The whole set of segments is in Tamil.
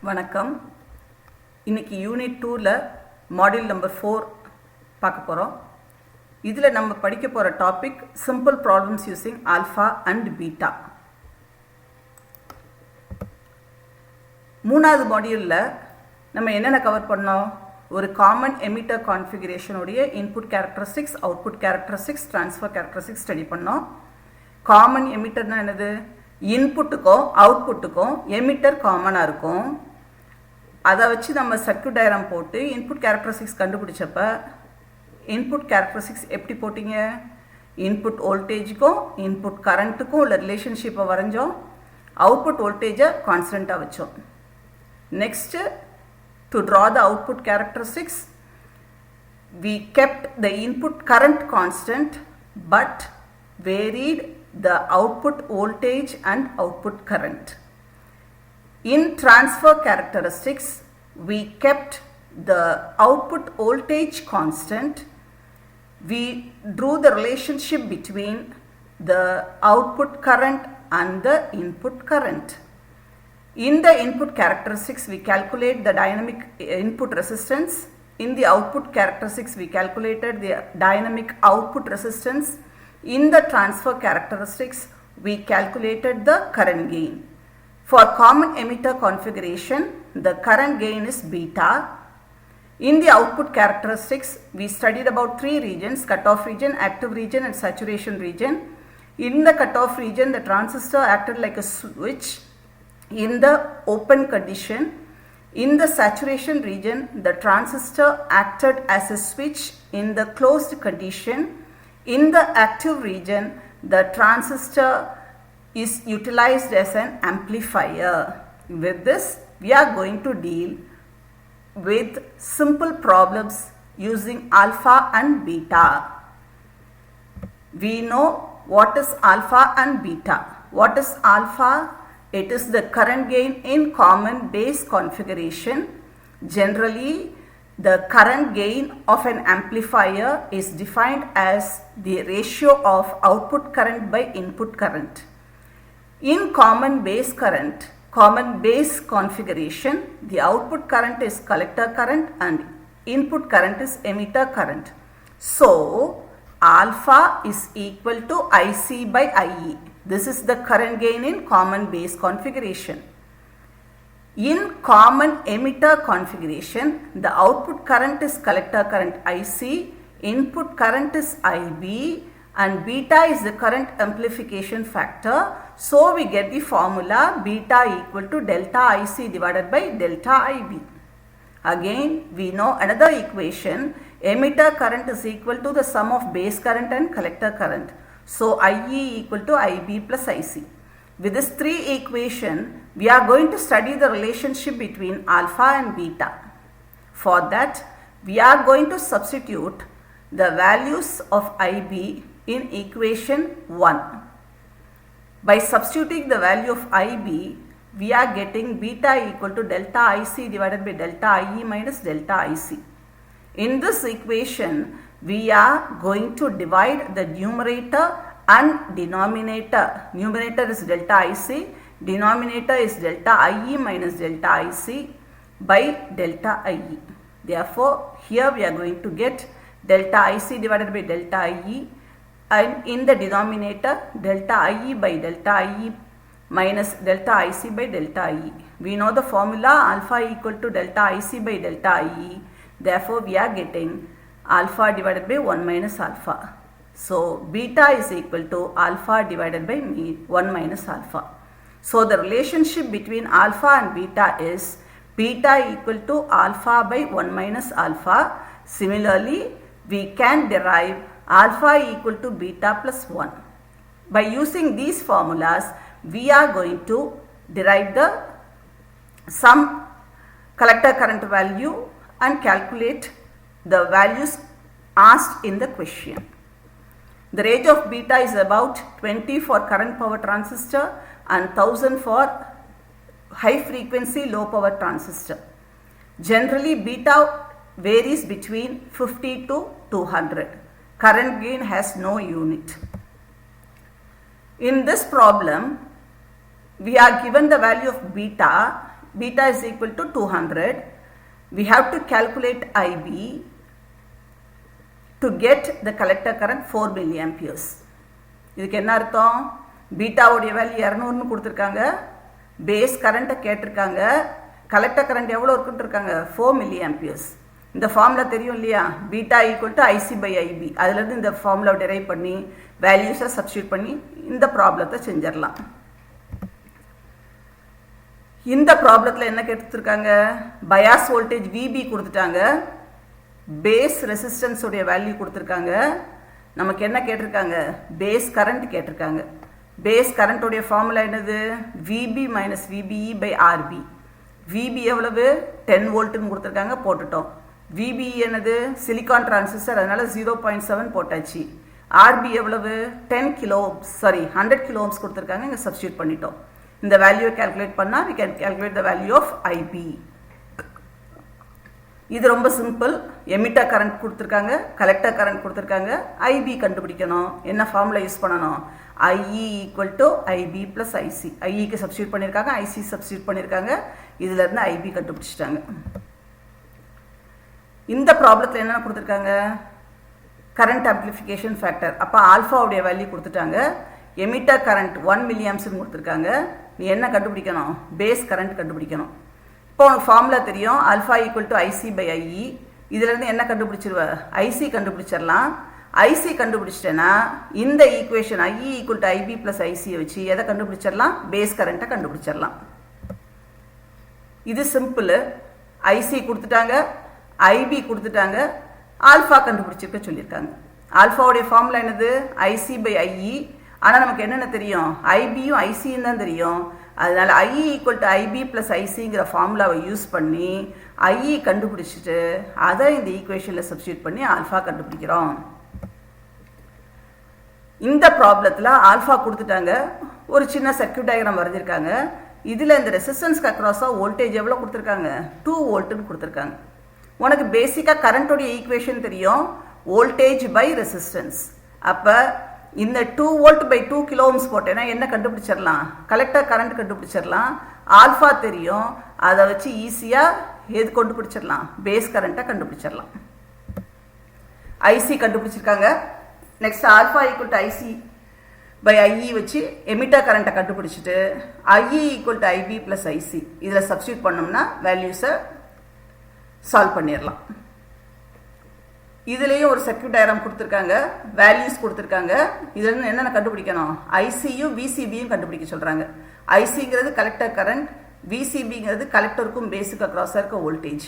வணக்கம். இன்னைக்கு யூனிட் 2ல மாடியூல் நம்பர் 4 பார்க்க போகிறோம். இதில் நம்ம படிக்க போகிற topic simple problems using alpha and beta. மூணாவது மாடியூலில் நம்ம என்னென்ன கவர் பண்ணோம்? ஒரு காமன் எமிட்டர் கான்ஃபிகரேஷனுடைய input characteristics, output characteristics, transfer characteristics study பண்ணோம். காமன் எமிட்டர்னா என்னது? இன்புட்டுக்கும் அவுட்புட்டுக்கும் எமிட்டர் காமனாக இருக்கும். அதை வச்சு நம்ம சர்க்யூட் டயக்ராம் போட்டு இன்புட் கேரக்டரிஸ்டிக்ஸ் கண்டுபிடிச்சப்ப இன்புட் கேரக்டரிஸ்டிக்ஸ் எப்படி போட்டிங்க? இன்புட் வோல்டேஜுக்கும் இன்புட் கரண்ட்டுக்கும் உள்ள ரிலேஷன்ஷிப்பை வரைஞ்சோம். அவுட்புட் வோல்டேஜை கான்ஸ்டண்ட்டாக வச்சோம். Next, to draw the output characteristics, we kept the input current constant but varied the output voltage and output current. In transfer characteristics, we kept the output voltage constant. We drew the relationship between the output current and the input current. In the input characteristics, we calculate the dynamic input resistance. In the output characteristics, we calculated the dynamic output resistance. In the transfer characteristics, we calculated the current gain. For common emitter configuration, the current gain is beta. In the output characteristics, we studied about three regions: cutoff region, active region, and saturation region. In the cutoff region, the transistor acted like a switch in the open condition. In the saturation region, the transistor acted as a switch in the closed condition. In the active region, the transistor is utilized as an amplifier. With this, we are going to deal with simple problems using alpha and beta. We know what is alpha and beta. What is alpha? It is the current gain in common base configuration. Generally, the current gain of an amplifier is defined as the ratio of output current by input current. In common base configuration, the output current is collector current and input current is emitter current. So, alpha is equal to IC by IE. This is the current gain in common base configuration. In common emitter configuration, the output current is collector current IC, input current is IB, and beta is the current amplification factor. So we get the formula beta equal to delta IC divided by delta IB. Again, we know another equation: emitter current is equal to the sum of base current and collector current. So IE equal to IB plus IC. With this three equation, we are going to study the relationship between alpha and beta. For that, we are going to substitute the values of IB in equation 1. By substituting the value of IB, we are getting beta equal to delta IC divided by delta IE minus delta IC. In this equation, we are going to divide the numerator and denominator. Numerator is delta IC, denominator is delta IE minus delta IC by delta IE. Therefore, here we are going to get delta IC divided by delta IE, and in the denominator delta IE by delta IE minus delta IC by delta IE. We know the formula alpha equal to delta IC by delta IE. Therefore, we are getting alpha divided by 1 minus alpha. So, beta is equal to alpha divided by 1 minus alpha. So, the relationship between alpha and beta is beta equal to alpha by 1 minus alpha. Similarly, we can derive alpha equal to beta plus 1. By using these formulas, we are going to derive the sum collector current value and calculate the values asked in the question. The range of beta is about 20 for current power transistor and 1000 for high frequency low power transistor. Generally, beta varies between 50 to 200. Current gain has no unit. In this problem, we are given the value of beta beta is equal to 200. We have to calculate IB to get the collector current 4 milliamperes. இதுக்கு என்ன அர்த்தம்? பீட்டாவுடைய வேல்யூ 200 கொடுத்துருக்காங்க, பேஸ் கரண்ட்டை கேட்டிருக்காங்க, கலெக்டர் கரண்ட் எவ்வளோ இருக்குன்னு இருக்காங்க 4 milliamperes. இந்த ஃபார்முலா தெரியும் இல்லையா, beta equal to IC by IB. அதுலேருந்து இந்த ஃபார்முலா டெரைவ் பண்ணி வேல்யூஸை சப்ஸ்டியூட் பண்ணி இந்த ப்ராப்ளத்தை செஞ்சிடலாம். இந்த ப்ராப்ளத்தில் என்ன கேட்டுருக்காங்க, பயாஸ் வோல்டேஜ் விபி கொடுத்துட்டாங்க, பேஸ் ரெசிஸ்டன்ஸ் உடைய வேல்யூ கொடுத்துருக்காங்க, நமக்கு என்ன கேட்டிருக்காங்க, பேஸ் கரண்ட் கேட்டிருக்காங்க. பேஸ் கரண்ட்டுடைய ஃபார்முலா என்னது, VB minus VBE by RB. VB எவ்வளவு 10 வோல்ட்டுன்னு கொடுத்துருக்காங்க, போட்டுட்டோம். விபிஇ என்னது சிலிகான் டிரான்சிஸ்டர், அதனால 0.7 போட்டாச்சு. ஆர்பி எவ்வளவு 100 கிலோ ஓம்ஸ் கொடுத்துருக்காங்க, இங்கே சப்ஸ்டியூட் பண்ணிட்டோம். இந்த வேல்யூவை கால்குலேட் பண்ணால் we can calculate the value of IB. இது ரொம்ப சிம்பிள். எமிட்டர் கரண்ட் கொடுத்துருக்காங்க, கலெக்டர் கரண்ட் கொடுத்துருக்காங்க, ஐபி கண்டுபிடிக்கணும். என்ன ஃபார்முலா யூஸ் பண்ணணும், IE equal to IB plus IC. ஐஇக்கு சப்ஸ்டியூட் பண்ணியிருக்காங்க, ஐசி சப்ஸ்டியூட் பண்ணியிருக்காங்க, இதுலேருந்து ஐபி கண்டுபிடிச்சிட்டாங்க. இந்த ப்ராப்ளத்தில் என்னென்ன கொடுத்துருக்காங்க, கரண்ட் ஆம்ப்ளிஃபிகேஷன் ஃபேக்டர். அப்போ ஆல்ஃபாவுடைய வேல்யூ கொடுத்துட்டாங்க, எமிட்டர் கரண்ட் 1 milliamps கொடுத்துருக்காங்க. நீ என்ன கண்டுபிடிக்கணும், பேஸ் கரண்ட் கண்டுபிடிக்கணும். இப்போ உனக்கு ஃபார்முலா தெரியும், alpha equal to IC by IE. இதுலேருந்து என்ன கண்டுபிடிச்சிருவ, ஐசி கண்டுபிடிச்சிடலாம். ஐசி கண்டுபிடிச்சிட்டேன்னா இந்த equation IE equal to IB plus ஐசியை வச்சு எதை கண்டுபிடிச்சிடலாம், பேஸ் கரண்ட்டை கண்டுபிடிச்சிடலாம். இது சிம்பிள். ஐசி கொடுத்துட்டாங்க, ஐபி கொடுத்துட்டாங்க, ஆல்ஃபா கண்டுபிடிச்சிருக்க சொல்லியிருக்காங்க. ஆல்ஃபாவுடைய ஃபார்முலா என்னது, ஐசி பை ஐஇ. ஆனால் நமக்கு என்னென்ன தெரியும், ஐபியும் ஐசியும் தான் தெரியும். அதனால் IE equal to IB plus ஐசிங்கிற ஃபார்முலாவை யூஸ் பண்ணி ஐஇ கண்டுபிடிச்சிட்டு அதை இந்த ஈக்குவேஷனில் சப்ஸ்டியூட் பண்ணி ஆல்ஃபா கண்டுபிடிக்கிறோம். இந்த ப்ராப்ளத்தில் ஆல்ஃபா கொடுத்துட்டாங்க, ஒரு சின்ன சர்க்யூட் டயக்ராம் வரைஞ்சிருக்காங்க. இதில் இந்த ரெசிஸ்டன்ஸ்க்கு அக்ராஸாக வோல்டேஜ் எவ்வளோ கொடுத்துருக்காங்க, 2 வோல்ட்டுன்னு கொடுத்துருக்காங்க. உனக்கு பேசிக்காக கரண்ட்டோடைய ஈக்குவேஷன் தெரியும், வோல்டேஜ் பை ரெசிஸ்டன்ஸ். அப்போ இந்த 2 வோல்ட் பை 2 கிலோ ஓம்ஸ் போட்டேன்னா என்ன கண்டுபிடிச்சிடலாம், கலெக்டர் கரண்ட் கண்டுபிடிச்சிடலாம். ஆல்ஃபா தெரியும், அதை வச்சு ஈஸியாக எது கண்டுபிடிச்சிடலாம், பேஸ் கரண்ட்டை கண்டுபிடிச்சிடலாம். ஐசி கண்டுபிடிச்சிருக்காங்க. Next alpha equal to IC by IE வச்சு எமிட்டர் கரண்ட்டை கண்டுபிடிச்சிட்டு IE equal to IB plus IC இதில் சப்ஸ்டியூட் பண்ணோம்னா வேல்யூஸை சால்வ் பண்ணிடலாம். இதுலேயும் ஒரு சர்க்யூட் டயக்ராம் கொடுத்துருக்காங்க, வேல்யூஸ் கொடுத்துருக்காங்க. இதுலேருந்து என்னென்ன கண்டுபிடிக்கணும், ஐசியும் விசிபியும் கண்டுபிடிக்க சொல்கிறாங்க. ஐசிங்கிறது கலெக்டர் கரண்ட், விசிபிங்கிறது கலெக்டருக்கும் பேஸுக்கு அக்ராஸாக இருக்க வோல்டேஜ்.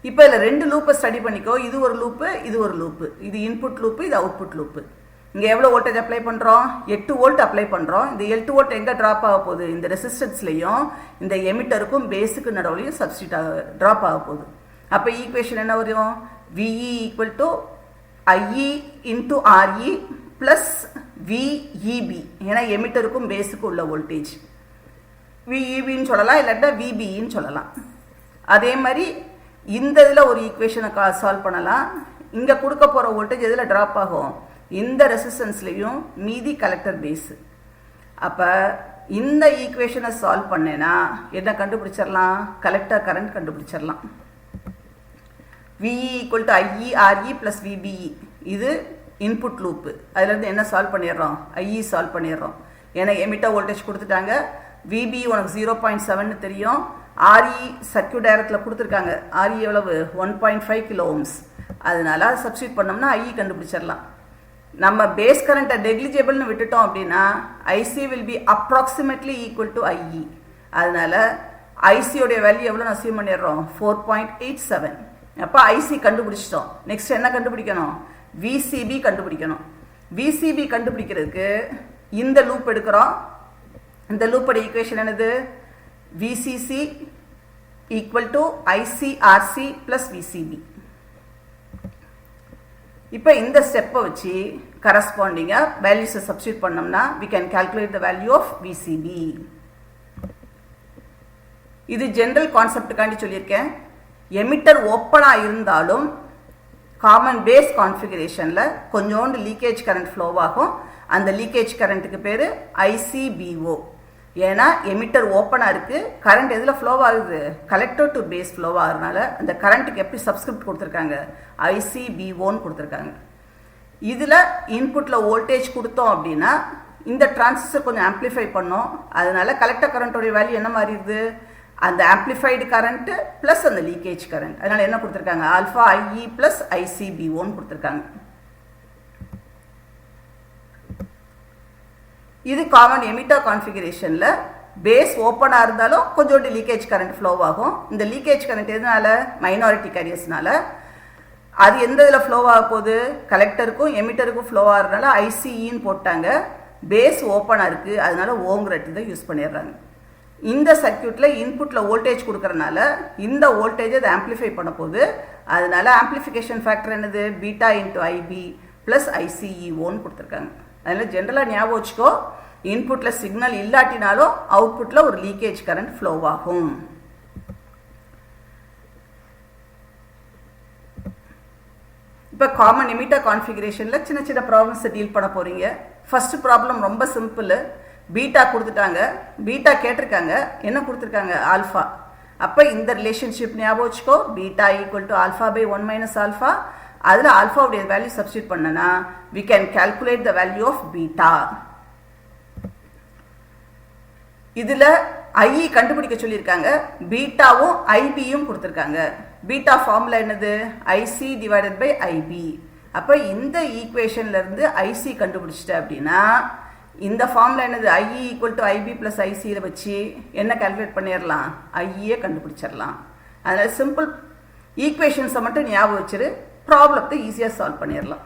இப்போ இதில் 2 லூப்பை ஸ்டடி பண்ணிக்கோ. இது ஒரு லூப்பு, இது ஒரு லூப்பு. இது இன்புட் லூப்பு, இது அவுட்புட் லூப்பு. இங்கே எவ்வளோ வோல்டேஜ் அப்ளை பண்ணுறோம், 8 வோல்ட் அப்ளை பண்ணுறோம். இந்த 8 வோல்ட் எங்கே ட்ராப் ஆக போகுது, இந்த ரெசிஸ்டன்ஸ்லையும் இந்த எமிட்டருக்கும் பேஸுக்கு நடுவுலையும் சப்ஸ்டியூட் ட்ராப் ஆக போகுது. அப்போ ஈக்குவேஷன் என்ன வரும், VE equal to IE into RE plus VEB. ஏன்னா எமிட்டருக்கும் பேஸுக்கும் உள்ள வோல்டேஜ் VEBன்னு சொல்லலாம், இல்லாட்டா VBன்னு சொல்லலாம். அதே மாதிரி இந்த இதில் ஒரு ஈக்குவேஷனை சால்வ் பண்ணலாம். இங்கே கொடுக்க போகிற வோல்டேஜ் எதில் ட்ராப் ஆகும், இந்த ரெசிஸ்டன்ஸ்லையும் மீதி கலெக்டர் பேஸு. அப்போ இந்த ஈக்குவேஷனை சால்வ் பண்ணேன்னா என்ன கண்டுபிடிச்சிடலாம், கலெக்டர் கரண்ட் கண்டுபிடிச்சிடலாம். VE equal to IE RE plus VBE. இது இன்புட் லூப்பு. அதிலேருந்து என்ன சால்வ் பண்ணிடுறோம், IE சால்வ் பண்ணிடுறோம். ஏன்னா எமிட்டர் வோல்டேஜ் கொடுத்துட்டாங்க, VBE உனக்கு 0.7 தெரியும், RE சர்க்யூட் டயக்ராத்தில் கொடுத்துருக்காங்க. RE எவ்வளவு 1.5 கிலோ ஓம்ஸ். அதனால சப்ஸ்டியூட் பண்ணோம்னா IE கண்டுபிடிச்சிடலாம். நம்ம பேஸ் கரண்ட்டை நெக்லிஜிபிள்னு விட்டுட்டோம் அப்படின்னா IC will be approximately equal to IE. அதனால ஐசியோடைய வேல்யூ எவ்வளோ அசியூம் பண்ணிடுறோம், 4.87. அப்போ ஐசி கண்டுபிடிச்சிட்டோம். நெக்ஸ்ட் என்ன கண்டுபிடிக்கணும், விசிபி கண்டுபிடிக்கணும். விசிபி கண்டுபிடிக்கிறதுக்கு இந்த லூப் எடுக்கிறோம். இந்த லூப்போட ஈக்குவேஷன் என்னது, VCC equal to ICRC plus VCB. இப்போ இந்த ஸ்டெப்பை வச்சு கரஸ்பாண்டிங்காக வேல்யூஸை சப்ஸ்டியூட் பண்ணோம்னா we can calculate the value of VCB. இது ஜென்ரல் கான்செப்டுக்காண்டி சொல்லியிருக்கேன். எமிட்டர் ஓப்பனாக இருந்தாலும் காமன் பேஸ் கான்ஃபிகரேஷனில் கொஞ்சோண்டு லீக்கேஜ் கரண்ட் ஃப்ளோவாகும். அந்த லீக்கேஜ் கரண்ட்டுக்கு பேர் ஐசிபிஓ. ஏன்னா எமிட்டர் ஓப்பனாக இருக்குது, கரண்ட் எதில் ஃப்ளோ ஆகுது, கலெக்டர் டு பேஸ் ஃப்ளோ ஆகுறதுனால அந்த கரண்ட்டுக்கு எப்படி சப்ஸ்கிரிப்ட் கொடுத்துருக்காங்க, ICB1 கொடுத்துருக்காங்க. இதில் இன்புட்டில் வோல்டேஜ் கொடுத்தோம் அப்படின்னா இந்த டிரான்சிஸ்டர் கொஞ்சம் ஆம்ப்ளிஃபை பண்ணோம், அதனால கலெக்டர் கரண்ட்டோடைய வேல்யூ என்ன மாறிடுது, அந்த ஆம்ப்ளிஃபைடு கரண்ட்டு ப்ளஸ் அந்த லீக்கேஜ் கரண்ட். அதனால் என்ன கொடுத்துருக்காங்க, ஆல்ஃபா IE ப்ளஸ் ICB1 கொடுத்துருக்காங்க. இது காமன் எமிட்டர் கான்ஃபிகரேஷனில் பேஸ் ஓப்பனாக இருந்தாலும் கொஞ்சோண்டு லீக்கேஜ் கரண்ட் ஃப்ளோ ஆகும். இந்த லீக்கேஜ் கரண்ட் எதனால, மைனாரிட்டி கேரியர்ஸ்னால. அது எந்த இதில் ஃப்ளோ ஆக போகுது, கலெக்டருக்கும் எமிட்டருக்கும் ஃப்ளோ ஆகிறதுனால ICEன்னு போட்டாங்க. பேஸ் ஓப்பனாக இருக்குது, அதனால ஓங்கிறட்டு தான் யூஸ் பண்ணிடுறாங்க. இந்த சர்க்கியூட்டில் இன்புட்டில் வோல்டேஜ் கொடுக்கறனால இந்த வோல்டேஜை அதை ஆம்ப்ளிஃபை பண்ண போகுது. அதனால ஆம்ப்ளிஃபிகேஷன் ஃபேக்டர் என்னது, beta into IB plus ICE1 கொடுத்துருக்காங்க. அதனால் ஜென்ரலாக ஞாபகம் வச்சுக்கோ, இன்புட்டில் சிக்னல் இல்லாட்டினாலும் அவுட்புட்டில் ஒரு லீக்கேஜ் கரண்ட் ஃப்ளோ ஆகும். இப்போ காமன் எமிட்டர் கான்ஃபிகரேஷனில் சின்ன சின்ன ப்ராப்ளம்ஸை டீல் பண்ண போகிறீங்க. ஃபஸ்ட்டு ப்ராப்ளம் ரொம்ப சிம்பிள். பீட்டா கொடுத்துட்டாங்க, பீட்டா கேட்டிருக்காங்க, என்ன கொடுத்துருக்காங்க, ஆல்ஃபா. அப்போ இந்த ரிலேஷன்ஷிப் ஞாபகம் வச்சுக்கோ, beta equal to alpha by 1 minus alpha. அதில் ஆல்ஃபாவுடைய வேல்யூ சப்ஸ்டியூட் பண்ணனா we can calculate the value of beta. இதில் IE கண்டுபிடிக்க சொல்லியிருக்காங்க, பீட்டாவும் IBயும் கொடுத்துருக்காங்க. பீட்டா ஃபார்முலா என்னது, IC டிவைடட் பை IB. அப்போ இந்த ஈக்குவேஷன்லேருந்து IC கண்டுபிடிச்சிட்ட அப்படின்னா இந்த ஃபார்முலா என்னது, IE equal to IB plus ICயில் வச்சு என்ன கால்குலேட் பண்ணிடலாம், IE கண்டுபிடிச்சிடலாம். அதனால் சிம்பிள் ஈக்குவேஷன்ஸை மட்டும் ஞாபகம் வச்சுரு, ப்ராப்ளத்தை ஈஸியாக சால்வ் பண்ணிடலாம்.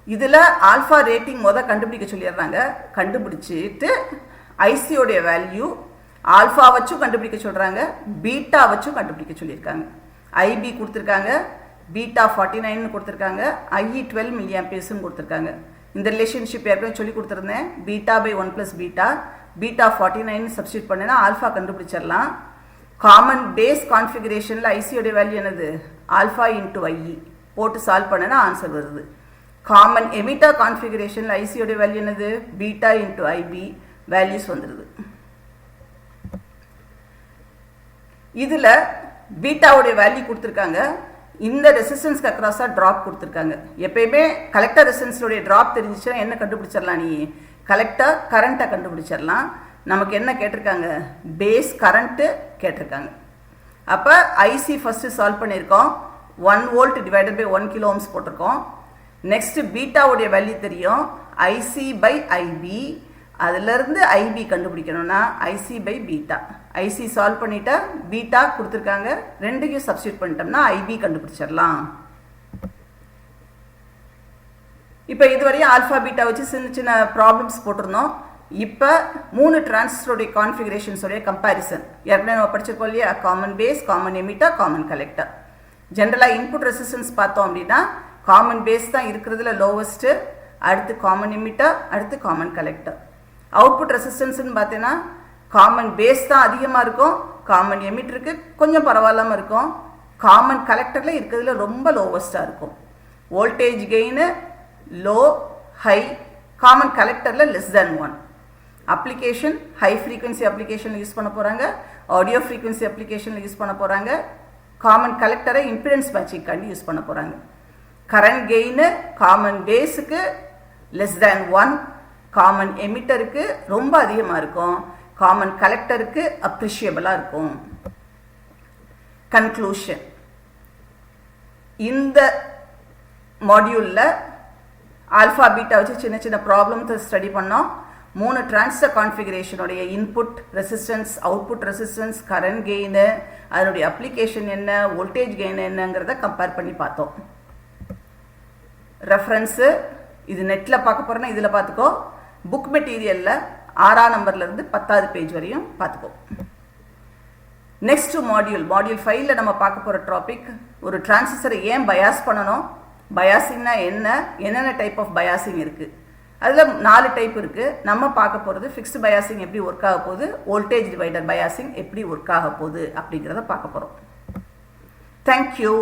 இதில் ஆல்ஃபா ரேட்டிங் கண்டுபிடிக்க சொல்லிடுறாங்க. கண்டுபிடிச்சிட்டு ஐசியோடைய வேல்யூ ஆல்ஃபா வச்சும் கண்டுபிடிக்க சொல்கிறாங்க, பீட்டா வச்சும் கண்டுபிடிக்க சொல்லியிருக்காங்க. IB கொடுத்துருக்காங்க, பீட்டா 49 கொடுத்துருக்காங்க, IE 12 மில்லியாம்பியர்ஸ்ன்னு கொடுத்துருக்காங்க. இந்த ரிலேஷன்ஷிப் ஏற்கனவே சொல்லி கொடுத்துருந்தேன், beta by 1 plus beta, beta 49 substitute பண்ணினா ஆல்ஃபா கண்டுபிடிச்சிடலாம். காமன் பேஸ் கான்ஃபிகரேஷனில் ஐசியோடைய வேல்யூ என்னது, ஆல்ஃபா இன்ட்டு IE போட்டு சால்வ் பண்ணினா ஆன்சர் வருது. காமன் எமிட்டர் கான்ஃபிகரேஷனில் ஐசியோடைய வேல்யூ என்னது, பீட்டா இன்ட்டு IB வேல்யூஸ் வந்துடுது. இதில் பீட்டாவுடைய வேல்யூ கொடுத்துருக்காங்க, இந்த ரெசிஸ்டன்ஸ்க்கு அக்ராஸாக ட்ராப் கொடுத்துருக்காங்க. எப்பயுமே கலெக்டர் ரெசிஸ்டன்ஸோடைய ட்ராப் தெரிஞ்சிச்சுன்னா என்ன கண்டுபிடிச்சிடலாம், நீ கலெக்டர் கரண்ட்டை கண்டுபிடிச்சிடலாம். நமக்கு என்ன கேட்டிருக்காங்க, பேஸ் கரண்ட்டு கேட்டிருக்காங்க. அப்போ ஐசி ஃபஸ்ட்டு சால்வ் பண்ணியிருக்கோம், 1 volt divided by 1 kilo ohms போட்டிருக்கோம். நெக்ஸ்ட்டு பீட்டாவுடைய வேல்யூ தெரியும், IC பை IB. அதிலிருந்து IB கண்டுபிடிக்கணும்னா IC by beta. IC solve பண்ணிட்டா பீட்டா கொடுத்துருக்காங்க, ரெண்டுக்கும் சப்ஸ்டியூட் பண்ணிட்டோம்னா IB கண்டுபிடிச்சிடலாம். இப்போ இதுவரையும் ஆல்ஃபா பீட்டா வச்சு சின்ன சின்ன ப்ராப்ளம்ஸ் போட்டிருந்தோம். இப்போ 3 டிரான்சிஸ்டருடைய கான்ஃபிகரேஷன்ஸோடைய கம்பேரிசன் ஏற்கனவே நம்ம படிச்சிருக்கோம் இல்லையா, common base, common emitter, common collector. ஜென்ரலாக இன்புட் ரெசிஸ்டன்ஸ் பார்த்தோம் அப்படின்னா காமன் பேஸ் தான் இருக்கிறதுல லோவஸ்ட்டு, அடுத்து காமன் எமிட்டர், அடுத்து காமன் கலெக்டர். அவுட்புட் ரெசிஸ்டன்ஸ்னு பார்த்தீங்கன்னா காமன் பேஸ் தான் அதிகமாக இருக்கும், காமன் எமிட்டருக்கு கொஞ்சம் பரவாயில்லாமல் இருக்கும், காமன் கலெக்டரில் இருக்கிறதுல ரொம்ப லோவஸ்ட்டாக இருக்கும். Voltage gain low high, common கலெக்டரில் less than 1. Application high frequency அப்ளிகேஷனில் யூஸ் பண்ண போகிறாங்க, ஆடியோ ஃப்ரீக்வன்சி அப்ளிகேஷனில் யூஸ் பண்ண போகிறாங்க. காமன் கலெக்டரை இம்பிடன்ஸ் மேட்சிங்காண்டி யூஸ் பண்ண போகிறாங்க. கரண்ட் கெயின் காமன் பேஸுக்கு லெஸ் தேன் 1, காமன் எமிட்டருக்கு ரொம்ப அதிகமாக இருக்கும், காமன் கலெக்டருக்கு அப்ரிஷியபிளாக இருக்கும். கன்க்ளூஷன், இந்த மாடியூலில் ஆல்ஃபா பீட்டா வச்சு சின்ன சின்ன ப்ராப்ளம்ஸை ஸ்டடி பண்ணோம். 3 டிரான்சிஸ்டர் கான்ஃபிகரேஷனுடைய input resistance, output resistance, current gain, அதனுடைய அப்ளிகேஷன் என்ன, வோல்டேஜ் கெயின் என்னங்கிறத கம்பேர் பண்ணி பார்த்தோம். ரெஃபரன்ஸு இது நெட்டில் பார்க்க போகிறோன்னா இதில் பார்த்துக்கோ, புக் மெட்டீரியலில் 6ஆம் நம்பர்லேருந்து 10வது பேஜ் வரையும் பார்த்துக்கோ. நெக்ஸ்ட் மாடியூல் 5ல் நம்ம பார்க்க போகிற டாபிக், ஒரு டிரான்சிஸ்டரை ஏன் பயாஸ் பண்ணணும், பயாசிங்னா என்ன, என்னென்ன டைப் ஆஃப் பயாசிங் இருக்குது, அதில் 4 டைப் இருக்குது. நம்ம பார்க்க போகிறது ஃபிக்ஸ்டு பயாசிங் எப்படி ஒர்க் ஆக போகுது, வோல்டேஜ் டிவைடர் பயாசிங் எப்படி ஒர்க் ஆக போகுது அப்படிங்கிறத பார்க்க போகிறோம். தேங்க்யூ.